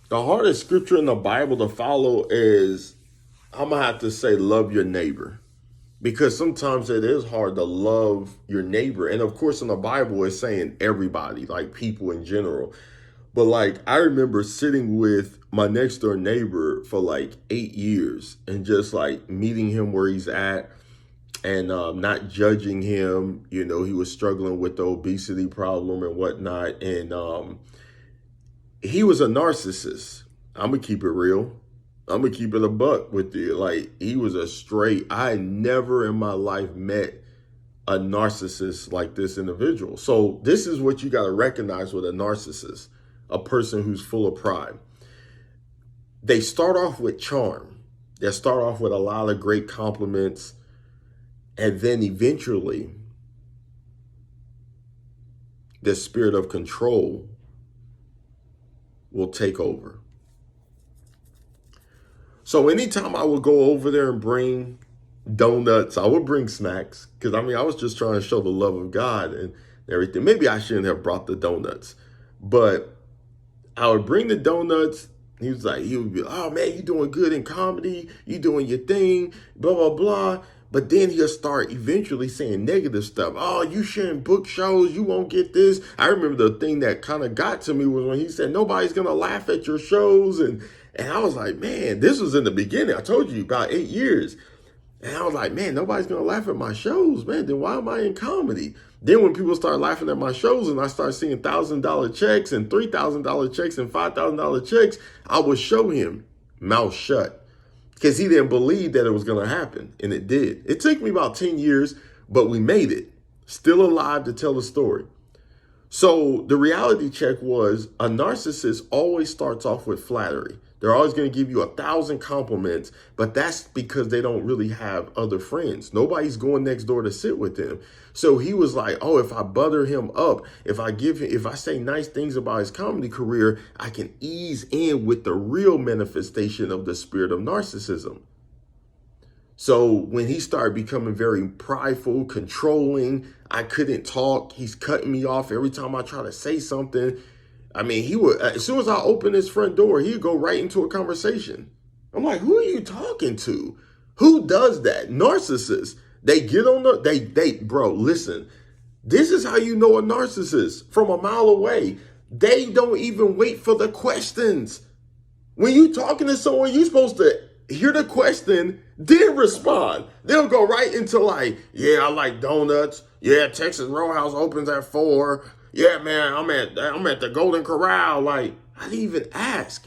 The hardest scripture in the Bible to follow is, I'm going to have to say, love your neighbor. Because sometimes it is hard to love your neighbor. And of course, in the Bible, it's saying everybody, like people in general. But like, I remember sitting with my next door neighbor for like 8 years and just like meeting him where he's at and not judging him. You know, he was struggling with the obesity problem and whatnot. And he was a narcissist. I'm going to keep it real. I'm going to keep it a buck with you. Like, he was a straight, I never in my life met a narcissist like this individual. So this is what you got to recognize with a narcissist, a person who's full of pride. They start off with charm. They start off with a lot of great compliments. And then eventually, the spirit of control will take over. So anytime I would go over there and bring donuts, I would bring snacks, because I mean, I was just trying to show the love of God and everything. Maybe I shouldn't have brought the donuts, but I would bring the donuts. He would be, oh man, you doing good in comedy, you doing your thing, blah, blah, blah. But then he'll start eventually saying negative stuff. Oh, you shouldn't book shows, you won't get this. I remember the thing that kind of got to me was when he said, nobody's going to laugh at your shows. And I was like, man, this was in the beginning. I told you about 8 years. And I was like, man, nobody's going to laugh at my shows, man. Then why am I in comedy? Then when people start laughing at my shows and I start seeing $1,000 checks and $3,000 checks and $5,000 checks, I would show him mouth shut, because he didn't believe that it was going to happen. And it did. It took me about 10 years, but we made it. Still alive to tell the story. So the reality check was, a narcissist always starts off with flattery. They're always going to give you 1,000 compliments, but that's because they don't really have other friends. Nobody's going next door to sit with them. So he was like, oh, if I butter him up, if I say nice things about his comedy career, I can ease in with the real manifestation of the spirit of narcissism. So when he started becoming very prideful, controlling, I couldn't talk. He's cutting me off every time I try to say something. I mean, he would, as soon as I open his front door, he'd go right into a conversation. I'm like, who are you talking to? Who does that? Narcissists. They get on bro, listen, this is how you know a narcissist from a mile away. They don't even wait for the questions. When you talking to someone, you're supposed to hear the question, then respond. They'll go right into like, yeah, I like donuts. Yeah, Texas Roadhouse opens at 4. Yeah, man, I'm at the Golden Corral. Like, I didn't even ask.